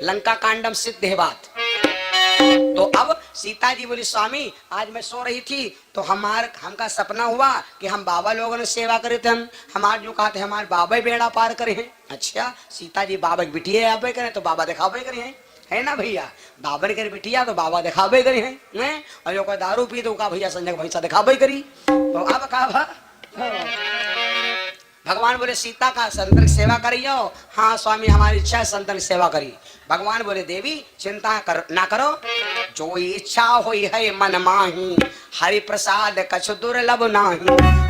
लंका कांडम सिद्ध है बात। तो अब सीता जी बोली स्वामी आज मैं सो रही थी तो हमका सपना हुआ कि हम बाबा लोगों ने सेवा करे थे, हमारे जो कहा थे हमारे बाबा ही बेड़ा पार करे हैं। अच्छा सीता जी बाबा की बिटिया आप करें तो बाबा दिखावे करे हैं, है ना भैया, बाबा ने करी बिटिया तो बाबा दिखावे करे हैं, और जो कोई दारू पी तो कहा भैया संजय भैंसा दिखावे करी। तो अब कहा भगवान बोले सीता का संतन की सेवा करियो। हाँ स्वामी हमारी इच्छा है संतन की सेवा करी। भगवान बोले देवी चिंता ना करो, जो इच्छा हुई है मन माही, हरि प्रसाद कछु दुर्लभ नाही।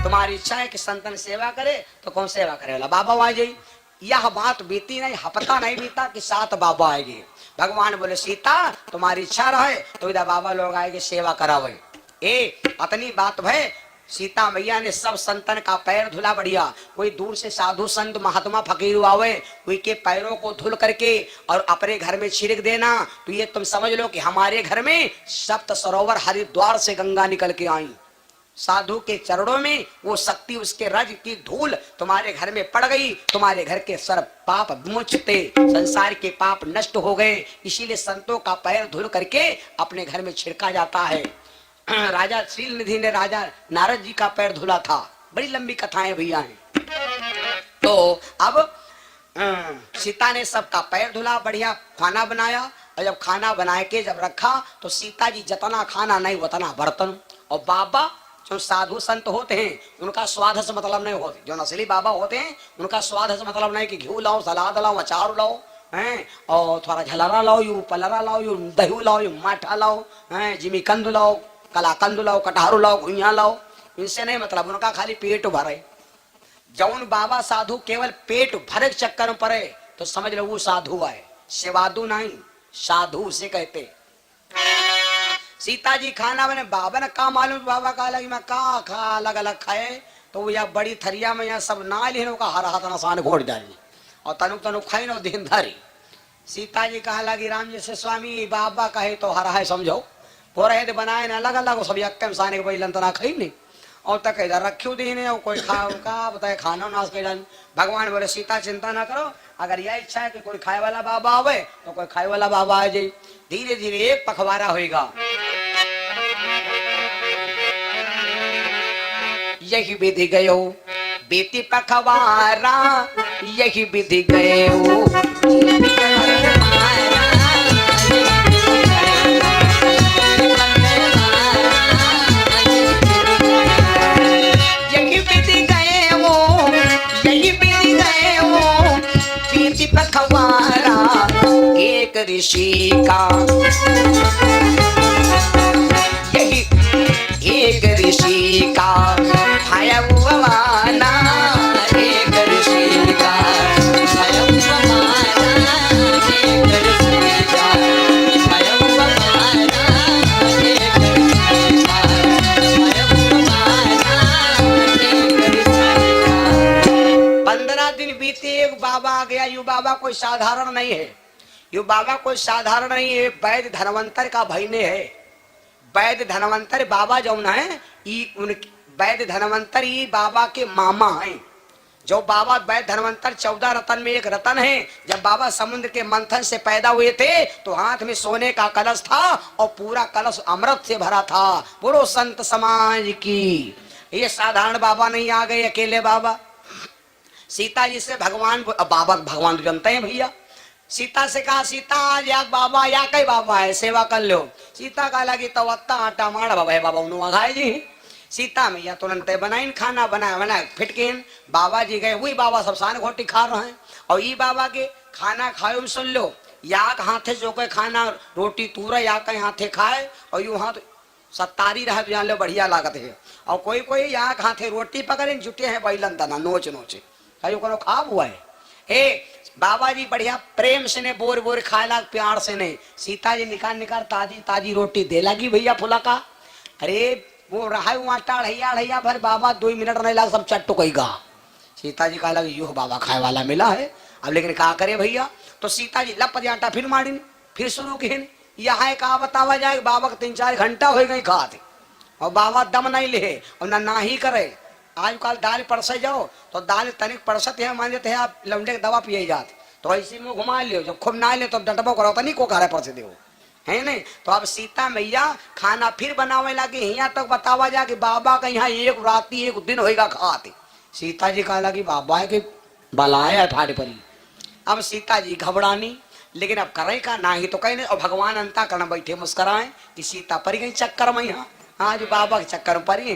तुम्हारी इच्छा है कि संतन सेवा करे तो कौन सेवा करे वाला बाबा आ जाई। यह बात बीती नहीं, हफ्ता नहीं बीता कि 7 बाबा आएंगे। भगवान बोले सीता तुम्हारी इच्छा रहे तो इधर बाबा लोग आएंगे सेवा करावे। अपनी बात भय सीता मैया ने सब संतन का पैर धुला बढ़िया। कोई दूर से साधु संत महात्मा फकीर आवे, कोई के पैरों को धुल करके और अपने घर में छिड़क देना, तो ये तुम समझ लो कि हमारे घर में सप्त सरोवर हरिद्वार से गंगा निकल के आई। साधु के चरणों में वो शक्ति उसके रज की धूल तुम्हारे घर में पड़ गई, तुम्हारे घर के सर्व पाप विमुचते, संसार के पाप नष्ट हो गए। इसीलिए संतों का पैर धुल करके अपने घर में छिड़का जाता है। राजा शील निधि ने राजा नारद जी का पैर धुला था। बड़ी लंबी कथाएं भैया हैं। तो अब सीता ने सबका पैर धुला, बढ़िया खाना बनाया, और जब खाना बना के जब रखा तो सीता जी जतना खाना नहीं उतना बर्तन। और बाबा जो साधु संत होते हैं उनका स्वाद से मतलब नहीं होते, जो नस्ली बाबा होते हैं उनका स्वाद से मतलब नहीं कि घी लाओ सलाद लाओ अचार लाओ हैं और थोड़ा झलरा लाओ यू पलरा लाओ यू दही लाओ यू माठा लाओ हैं जिमी कंद लाओ कलाकंद लाओ कटहरो लाओ घुइया लाओ, इनसे नहीं मतलब, उनका खाली पेट भरे। जौन बाबा साधु केवल पेट भरे चक्कर में पड़े तो समझ लो वो साधु है, सेवादु नहीं, साधु से कहते। सीता जी खाना बने, बाबा ने कहा मालूम, बाबा कहा लगी मैं कहा खा अलग अलग खाए तो यह बड़ी थरिया में यह सब ना लेने का हर हाथ नसान घोट जाएगी और तनुक तनुक खाई ना दिन धारी। सीता जी कहा लगी राम जी से स्वामी बाबा कहे तो हरा है समझो, हो रहे थे बनाए ना अलग अलग सब यक्कम साने के पहले तना खाई नहीं और तक इधर रखियो दीने और कोई खा का बताए खाना नाश कर। भगवान बोले सीता चिंता ना करो, अगर यह इच्छा है कि कोई खाए वाला बाबा आवे तो कोई खाए वाला बाबा आ जाए। धीरे धीरे एक पखवाड़ा होएगा। यही विधि गयो बेटी पखवारा, यही विधि गयो पखवारा एक ऋषि का, यही एक ऋषि का भयवाना, एक ऋषि का भयवाना, एक ऋषि का भयवाना, एक ऋषि का भयवाना, एक ऋषि का। 15 दिन बीते, एक बाबा आ गया। यू बाबा कोई साधारण नहीं है, यू बाबा कोई साधारण नहीं है, वैद्य धनवंतर का भईने है। वैद्य धनवंतर बाबा जो ना है वैद्य धनवंतर ये बाबा के मामा हैं। जो बाबा वैद्य धनवंतर 14 रतन में एक रतन है। जब बाबा समुद्र के मंथन से पैदा हुए थे तो हाथ में सोने का कलश था और पूरा कलश अमृत से भरा था। पूरो संत समाज की, ये साधारण बाबा नहीं आ गए अकेले बाबा। सीता जी से भगवान बाबा भगवान तो जानते हैं भैया। सीता से कहा सीता आज या बाबा या कई बाबा है सेवा कर लो। सीता का लगी तो अत्ता आटा मार बाबा है बाबा उन्होंने जी। सीता मैया तुरंत बनाई खाना बनाया फिटकिन बाबा जी गए, वही बाबा सब सान घोटी खा रहे हैं। और ये बाबा के खाना खाओ सुन लो, या हाथे जो कोई खाना रोटी तूरा या कहीं हाथे खाए और यू हाथ सत्तारी रहे तो यहाँ लो बढ़िया लागत है। और कोई कोई यहाँ हाथे रोटी पकड़े जुटे हैं बैलन तना नोच नोचे कहीं को खाब हुआ है। बाबा जी बढ़िया प्रेम से ने बोर बोर खाए प्यार से ने। सीता जी निकाल निकाल ताजी ताजी रोटी दे लगी भैया फुला का। अरे वो रहा आटा ढ़ैया भर बाबा 2 मिनट नहीं लगा सब चट्टू कही गा। सीता जी कहा लगी यो बाबा खाए वाला मिला है अब, लेकिन कहा करे भैया। तो सीता जी लप आटा फिर मारी फिर शुरू की। यहाँ कहा बतावा जाए बाबा को 3-4 घंटा हो गई खाते और बाबा दम नहीं ले और ना ही करे। आजकल दाल परसे जाओ तो दाल तनिक परसत है मान जाते हैं आप लौंडे दवा पिए जाते तो ऐसे में घुमा लियो, जब खूब ना ले तो डटबो करो तो नहीं को घर पर से दो है नहीं। तो अब सीता मैया खाना फिर बनावे लगे, यहाँ तक बतावा जा कि बाबा का यहाँ एक राती एक दिन होएगा खाते। सीता जी कहा लगी बाबा है कि बलाया है फाड़े परी। अब सीता जी घबरानी, लेकिन अब करे का ना ही तो कहीं नहीं। और भगवान अंता करना बैठे मुस्कुराए कि सीता परी गई चक्कर में, यहाँ हाँ जो बाबा के चक्कर में परी है।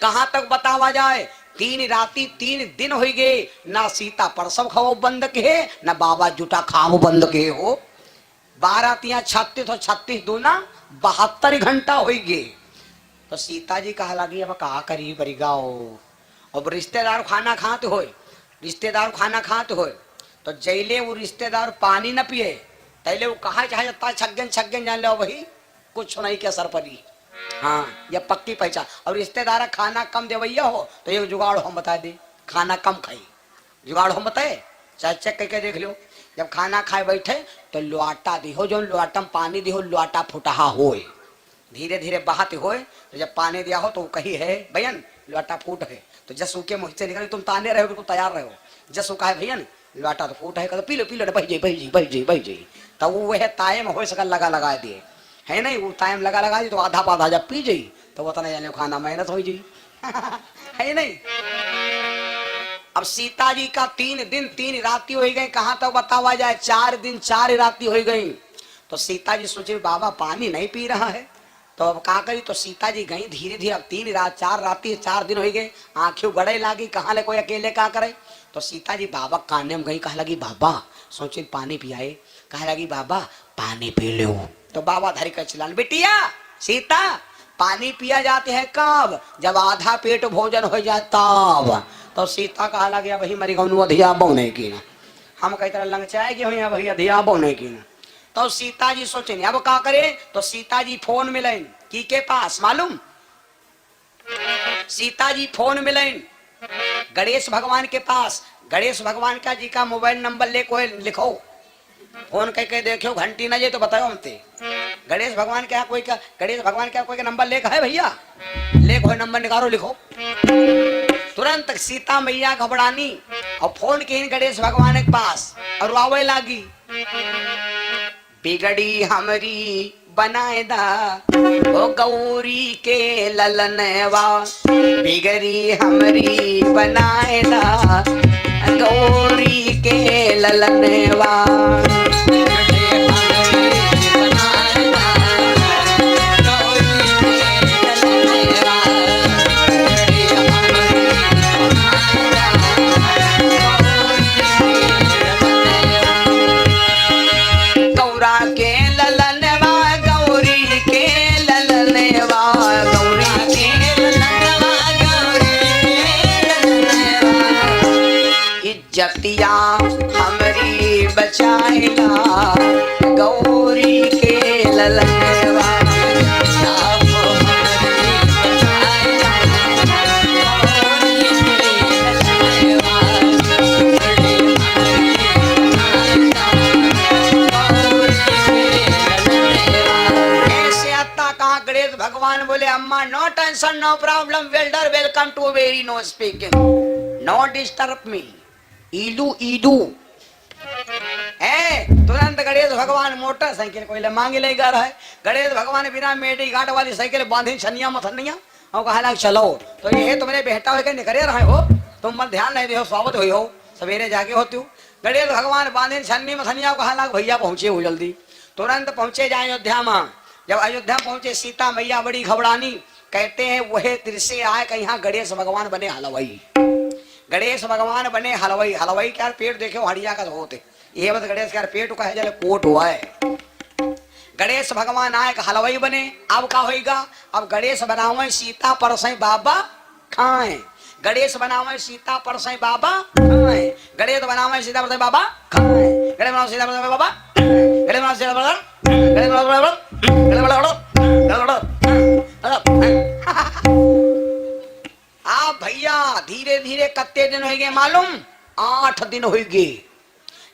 कहाँ तक बतावा जाए, 3 राती 3 दिन हो गए, ना सीता प्रसव खाओ बंद के ना बाबा जुटा खाओ बंद के हो। 12 तिया 36 और 36 दूना 72 घंटा हो गए। तो सीता जी कहा लगी अब कहा करी बरी गाओ। अब रिश्तेदार खाना खाते हो, रिश्तेदार खाना खाते हो, तो जैले वो रिश्तेदार पानी न पिए तैले वो कहा चाहे छगन जान लो वही कुछ नहीं के असर पड़ी। हाँ ये पक्की पहचान। और रिश्तेदार खाना कम देवैया हो तो ये जुगाड़ हम बता दे, खाना कम खाई जुगाड़ हम बताए, चाहे चेक करके देख लो। जब खाना खाए बैठे तो लुआटा दिहो, जो लुआटा में पानी दिहो लुआटा फुटहा होए, धीरे धीरे बहाते होए। तो जब पानी दिया हो तो कही है भैयन लुआटा फूट है, तो जसू के मुँह से निकल तुम ताने रहे हो तुम तैयार रहो। जसू कहे भैयन लुआटा तो फूट है, तो पी लो बह जाई। तब वो वह ताए में हो सका लगा दिए है नहीं, वो टाइम लगा दी तो आधा पाधा जब पी जाई तो वो तना जाने खाना मेहनत हो जाई है नहीं। अब सीता जी का 3 दिन 3 राती हो गई, कहाँ तक बतावा जाए 4 दिन 4 राती हो गई। तो सीता जी सोचे बाबा पानी नहीं पी रहा है, तो अब क्या करी। तो सीता जी गई धीरे धीरे, अब 3 रात 4 राती 4 दिन हो गए, आंखें गड़े लागी, कहाँ ले कोई अकेले क्या करे। तो सीता जी बाबा काने में गई, कहा लगी बाबा सोचे पानी पियाए, कहा लगी बाबा पानी पी लो। तो बाबा धरी कर चिल्लान बिटिया सीता पानी पिया जाते हैं कब, जब आधा पेट भोजन हो जाए तब। तो सीता कहा लगे वही मरी गौनु अधिया बोने की ना, हम कई तरह लंग चाहे कि भैया भैया अधिया बोने की ना। तो सीता जी सोचे नहीं अब क्या करे। तो सीता जी फोन मिलन के पास मालूम, सीता जी फोन मिलन गणेश भगवान के पास। गणेश भगवान का जी का मोबाइल नंबर ले कोई लिखो, फोन करके देखो घंटी न जे तो बताओ हमते। गणेश भगवान क्या कोई का, गणेश भगवान क्या कोई का नंबर लेखा है भैया, ले कोई नंबर निकालो लिखो। तुरंत सीता मैया घबरानी और फोन की गणेश भगवान के पास और आवे लागी बिगड़ी हमारी बनाए दा ओ गौरी के ललनवा, बिगड़ी हमारी बनाए दा गौरी के ललनवा। जतिया हमारी बचाएला गौरी के ललनवा, गणेश भगवान बोले अम्मा no tension no problem welder welcome to very no speaking no disturb me ईदू ईदू है। तुरंत गणेश भगवान मोटरसाइकिल कोई मांगे ले गा रहा है। गणेश भगवान बिना मेडी घाट वाली साइकिल बांधी छनिया मथनिया और कहा लग चलो। तो ये तुम्हारे बेटा होकर निकले रहे हो, तुम मत ध्यान नहीं दे स्वागत हुई हो सवेरे जाके होती हो। गणेश भगवान बांधे छन्नी मथनिया कहा लग भैया पहुंचे हो जल्दी। तुरंत पहुंचे जाए अयोध्या में। जब अयोध्या पहुंचे सीता मैया बड़ी घबरानी, कहते हैं वह दृश्य आए कि यहाँ गणेश भगवान बने हलवाई। गणेश भगवान बने हलवाई। हलवाई क्या पेट देखे हड़िया का होते ये बस गणेश क्या पेट का है जल कोट हुआ है। गणेश भगवान आए हलवाई बने। अब क्या होगा, अब गणेश बनावे सीता परसई बाबा खाए, गणेश बनावे सीता परसई बाबा खाए, गणेश बनावे सीता परसई बाबा खाए, गणेश बनावे सीता परसई बाबा, गणेश बनावे सीता परसई, गणेश बनावे आप भैया धीरे धीरे कत्ते दिन हो गए मालूम, 8 दिन हो गए।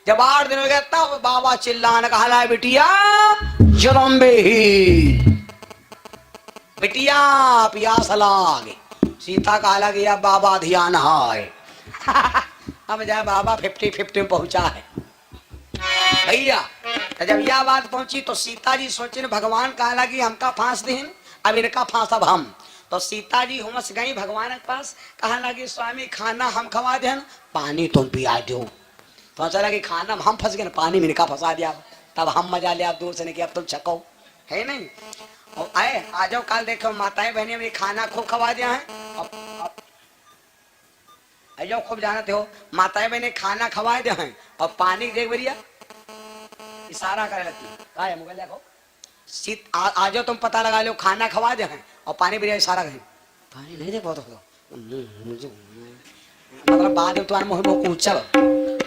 जब 8 दिन हो गया तब बाबा चिल्लाने कहा बिटिया जरम्बे बिटिया प्यास लागे। सीता कहा गया बाबा ध्यान हाय अब जा बाबा 50-50 में पहुंचा है भैया। तो जब यह बात पहुंची तो सीता जी सोचे भगवान कहा लगी हमका फांस दें, अब इनका फांस अब हम। तो सीता जी हुमस गई भगवान के पास, कहा लगी स्वामी खाना हम खवा दें, पानी तुम पिया दो। तो चला कि खाना में हम फंस गए, पानी में इनका फंसा दिया, तब हम मजा लिया दूर से, नहीं कि अब तुम छको है नहीं। और आए आ जाओ कल देखो माताएं बहनें में खाना खूब खवा दिया है। अब जाओ खूब जानते हो माताएं बहनें खाना खवा दिया है और पानी देख बढ़िया इशारा करे लगती है मोबाइल देखो आ जाओ तुम पता लगा लो खाना खवा दे हैं और पानी बढ़िया इशारा करें, पानी नहीं दे बहुत मतलब बाद में तुम्हारे मुंह में उछल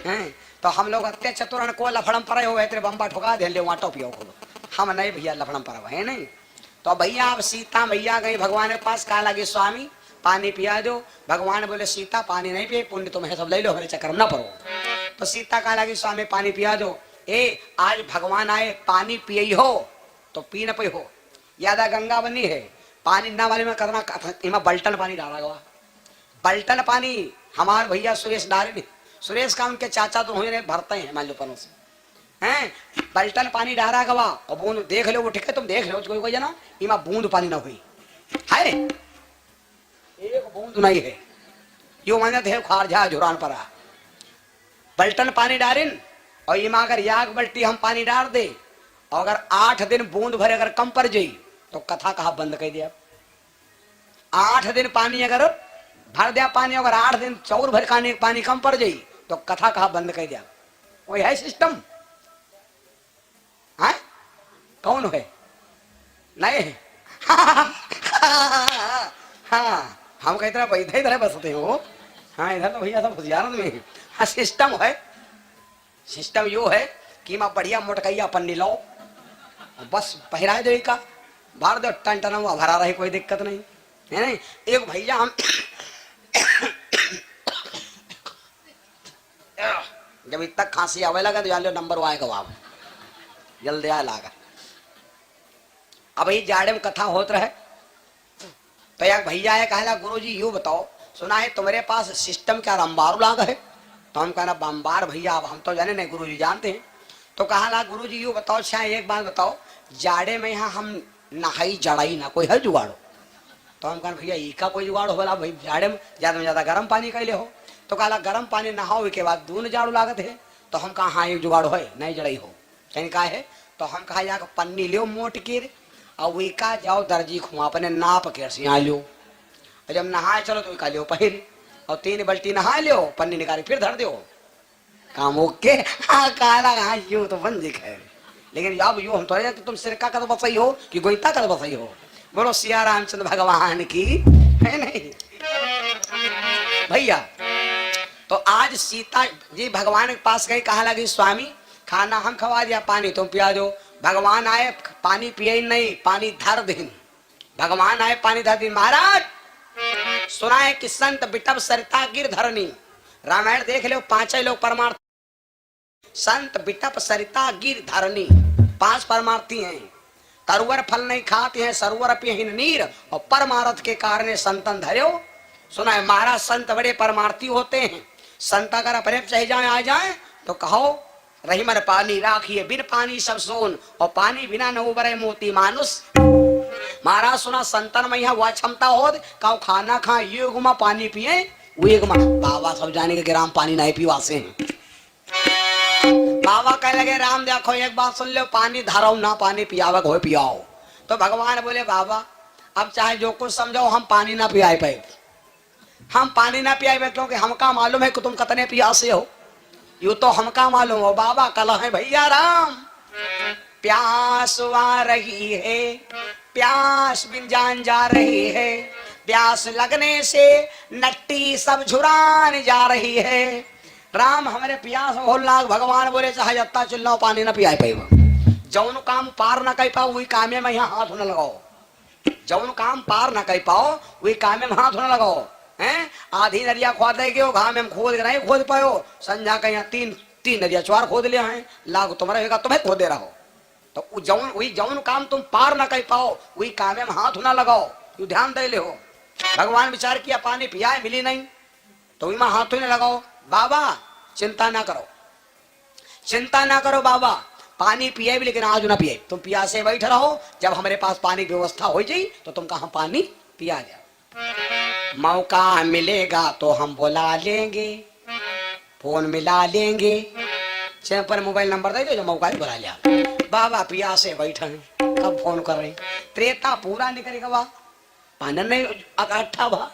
हैं। तो हम लोग अत्य चतुरन को लफड़म पर हो तेरे बम्बा ठोका दे ले वाटो पियो को, हम नहीं भैया लफड़म पर है नहीं। तो भैया अब सीता भैया गई भगवान के पास, कहा लगे स्वामी पानी पिया दो। भगवान बोले सीता पानी नहीं पिए, पुण्य तुम्हें सब ले लो, हमारे चक्कर में ना पड़ो। तो सीता कहा लगी स्वामी पानी पिया दो। ए आज भगवान आए पानी पिए हो तो पी न पे हो, यादा गंगा बनी है पानी ना वाले में करना इमा बल्टन पानी डाला गवा, बल्टन पानी हमारे भैया सुरेश डाले, सुरेश का उनके चाचा तो हुए भरते हैं मान लो पनों से हैं, बल्टन पानी डाला गवा और बूंद देख लो वो ठीक है तुम देख लो कोई ना इमा बूंद पानी ना हुई है, एक बूंद नहीं है, यो माने थे खार जा झुरान पर बल्टन पानी डालिन और इमा अगर याग बल्टी हम पानी डाल दे और अगर 8 दिन बूंद भरे अगर कम पड़ जाई तो कथा कहा बंद कर दिया। 8 दिन पानी अगर भर दिया पानी, अगर 8 दिन चौर भर पानी कम पड़ जाई तो कथा कहा बंद कर दिया। कोई है सिस्टम है कौन है नहीं है हाँ हम कहते हैं इधर इधर बसते हो, हाँ इधर तो भैया सब होशियार में हाँ सिस्टम है। सिस्टम यो है कि मैं बढ़िया मोटकैया पन्नी लो बस पहरा दे का भर दो टन टन हुआ भरा रहे कोई दिक्कत नहीं है नहीं। एक भैया हम जब इतना खांसी आवे लगा तो जान लो नंबर आएगा वहां जल्दी आए लागा। अब ये जाड़े में कथा होत रहे तो यार भैया है कहला गुरुजी यू बताओ सुना है तुम्हारे पास सिस्टम क्या रंबारू लागा है। तो हम कहना बम्बार भैया अब हम तो जाने नहीं गुरुजी जानते हैं। तो कहा ला गुरुजी यू बताओ शायद एक बात बताओ जाड़े में यहाँ हम नहाई जड़ाई ना कोई है जुगाड़ो। तो हम कहना भैया ई का कोई जुगाड़ होला भाई जाड़े में ज्यादा गर्म पानी कैले हो। तो कहा गर्म पानी नहाओ के बाद दून जाड़ू लागत है। तो हम कहा हाँ एक जुगाड़ है नहीं जड़ाई हो कहीं का है। तो हम कहा यहाँ पन्नी लियो मोट के और वही का जाओ दर्जी खुआ अपने नाप के सिया लियो और जब नहाए चलो तो लियो पहिर और 3 बल्टी नहा लियो पन्नी निकाली फिर धर दो काम ओके। हाँ काला हाँ यू तो बन दिख है लेकिन अब यू हम थोड़े तुम सिरका का तो बसई हो कि गोईता का तो बसई हो। बोलो सिया रामचंद्र भगवान की है नहीं भैया। तो आज सीता जी भगवान के पास गई, कहा लगी स्वामी खाना हम खवा दिया पानी तुम पिया दो। भगवान आए पानी पिए नहीं पानी धर दिन, भगवान आए पानी धर दिन। महाराज सुना है कि संत बिटप सरिता गिरधरनी, रामायण देख लो 5 लोग परमार्थ, संत बिटप सरिता गिरधरनी 5 परमार्थी हैं। तरुवर फल नहीं खाते हैं सरोवर पिहीन नीर और परमार्थ के कारण संतन धर्यो। सुना है महाराज संत बड़े परमार्थी होते हैं। संत अगर अपने चाहे जाए आ जाए तो कहो रही मन पानी राखिए बिन पानी सब सोन और पानी बिना न उबरे मोती मानुष। महाराज सुना संतन में यहाँ वह क्षमता हो कहो खाना खाए ये गुमा पानी पिए वो गुमा बाबा सब जाने के राम पानी नहीं पीवासे हैं। बाबा कह लगे राम देखो एक बात सुन लो पानी धारो ना पानी पियावक हो पियाओ। तो भगवान बोले बाबा अब चाहे जो कुछ समझो हम पानी ना पियाए पाए, हम पानी ना पियाए क्योंकि हमका मालूम है कि तुम कितने प्यासे हो, यू तो हमका मालूम हो। बाबा कल है भैया राम प्यास आ रही है प्यास बिन जान जा रही है, प्यास लगने से नट्टी सब झुरान जा रही है। राम हमारे प्यास हो लाग। भगवान बोले चाहे जत्ता चिल्लाओ पानी ना पियाए पाए, जौन काम पार ना कर पाओ वही काम में यहाँ हाथ न लगाओ, जौन काम पार ना कर पाओ वही काम में हाथ न लगाओ हैं। आधी नदिया खोद देगे घाम में खोद नहीं खोद पाओ, संझा का यहाँ 3 नदिया 4 खोद लिया है लाग तुम रहेगा तुम्हें खोदे रहो। तो वही जौन काम तुम पार ना कर पाओ वही काम में हाथ ना लगाओ, यू ध्यान दे ले हो। भगवान विचार किया पानी पिया मिली नहीं तो वही हाथ ही ना लगाओ, बाबा चिंता ना करो, चिंता ना करो बाबा, पानी पिए भी लेकिन आज ना पिए, तुम प्यासे बैठ रहो, जब हमारे पास पानी की व्यवस्था हो जाए तो तुम कहा पानी पिया जाए। मौका मिलेगा तो हम बुला लेंगे, फोन मिला लेंगे, चैन पर मोबाइल नंबर दे दो, जो मौका ही बुला लिया। बाबा प्यासे बैठे कब फोन कर रहे, त्रेता पूरा निकलेगा बा, पानी नहीं इकट्ठा भा,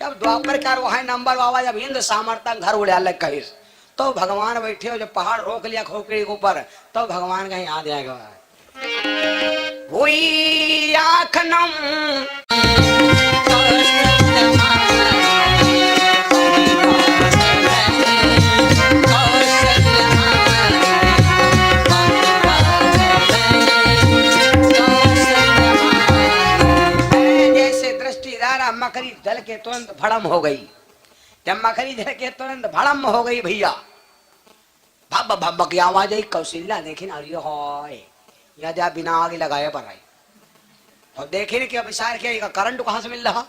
जब द्वापर कर वहां नंबर बाबा, जब इंद्र सामर्थ्य घर उड़े अलग कहिस, तो भगवान बैठे हो, जब पहाड़ रोक लिया खोपड़ी के ऊपर, तो भगवान का याद आएगा, हुई आँख नम जैसे दृष्टि धारा मकरी जल के तुरंत भड़म हो गई, जब मकरी जल के तुरंत भड़म हो गई भैया, भब भब की आवाज आई, कौशल्या देखी ना या बिना आगे लगाए पर आई, और देखे कि अभिसार किया करंट कहाँ से मिल रहा,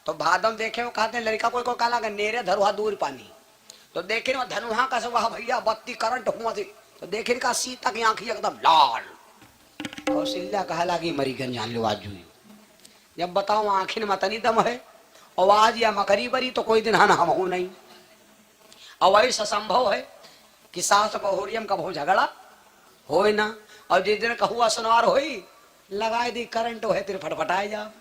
तो भादम देखे वो कहते हैं लड़का कोई काला नेरे धरुआ दूर पानी, तो देखे वो धनुहा का सब वहा भैया बत्ती करंट हुआ थी, तो देखे का सीता की आंखें एकदम लाल, कौशल्या कहा लगी मरी गन जान लो आज, जब बताओ आंखें में मतनी दम है, आवाज या मकरी बरी तो कोई दिन हाँ हम हो नहीं, और ऐसा संभव है कि सास बहुरियम का बहुत झगड़ा हो ना, और जिस दिन कहुआ सुनवार हो लगाए दी करंट है तेरे फटफटाए जा,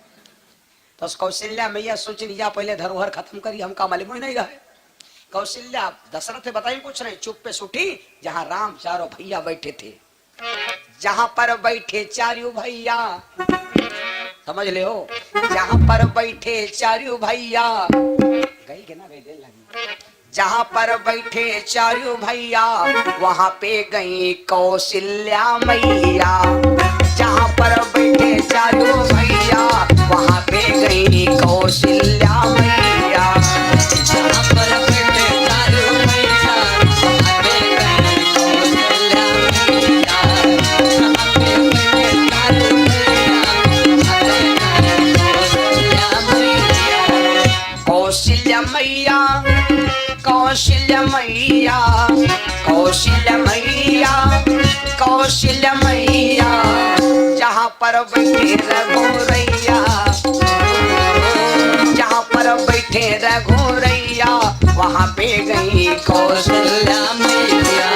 तो कौशल्या मैया सोच लिया पहले धरोहर खत्म करी, हमका मालूम ही नहीं रहे। कौशल्या दशरथ से बताई कुछ नहीं, चुप पे सुठी, जहां राम चारों भैया बैठे थे, जहां पर बैठे चारों भैया, समझ ले हो, जहां पर बैठे चारों भैया, गई के ना गई देर लगी, जहां पर बैठे चारों भैया वहां पे गई कौशल्या मैया, जहां पर बैठे चारों भैया वहां पे गई कौशल्या मैया, जहां पर बैठे चारों भैया वहां पे गई कौशल्या मैया, जहां पे बैठे चारों भैया कौशल्या मैया, कौशल्या मैया, कौशल्या मैया, कौशल्या मैया, जहाँ पर बैठे रघुरैया, जहाँ पर बैठे रघुरैया वहाँ पे गई कौशल्या मैया,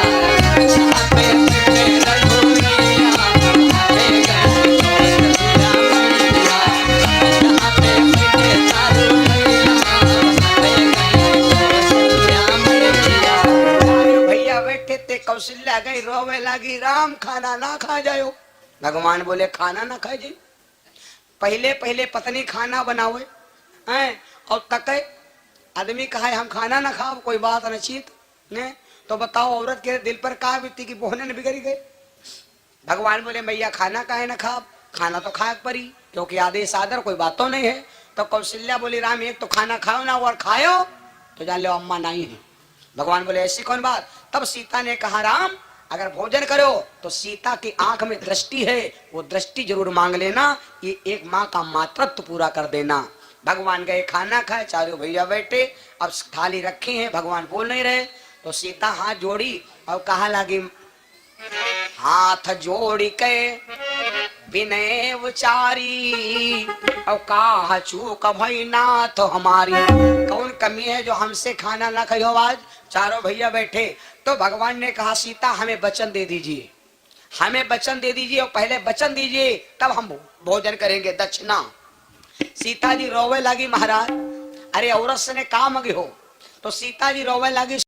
जहाँ पे बैठे रघुरैया वहाँ पे गई कौशल्या मैया, जहाँ पे बैठे चारों भैया वहाँ पे गई भैया बैठे थे, कौशल्या गई रोवे लगी, राम खाना ना खा जाओ, भगवान बोले खाना ना खाए जी, पहले पहले पत्नी खाना बनावे हैं, और तके आदमी कहा हम खाना ना खाओ, कोई बात न चीत ने, तो बताओ औरत के दिल पर कहा बीती की बोहने न बिगड़ी गए, भगवान बोले भैया खाना काहे ना खाओ, खाना तो खाए परी, क्योंकि आदेश आदर कोई बात तो नहीं है, तो कौशल्या बोली राम एक तो खाना खाओ ना, और खाओ तो जान लो अम्मा नहीं है, भगवान बोले ऐसी कौन बात, तब सीता ने कहा राम अगर भोजन करो तो सीता की आंख में दृष्टि है, वो दृष्टि जरूर मांग लेना, ये एक माँ का मातृत्व पूरा कर देना। भगवान गए खाना खाए, चारों भैया बैठे, अब थाली रखी है, भगवान बोल नहीं रहे, तो सीता हाथ जोड़ी और कहा लगी, हाथ जोड़ी के विनय उचारी, और कहा चूक भई नाथ हमारी, कौन कमी है जो हमसे खाना ना खाओ आज, चारों भैया बैठे, तो भगवान ने कहा सीता हमें वचन दे दीजिए, हमें वचन दे दीजिए, और पहले वचन दीजिए तब हम भोजन करेंगे, दक्षिणा। सीता जी रोवे लगी महाराज, अरे औरत से ने काम मांगे हो, तो सीता जी रोवे लगी,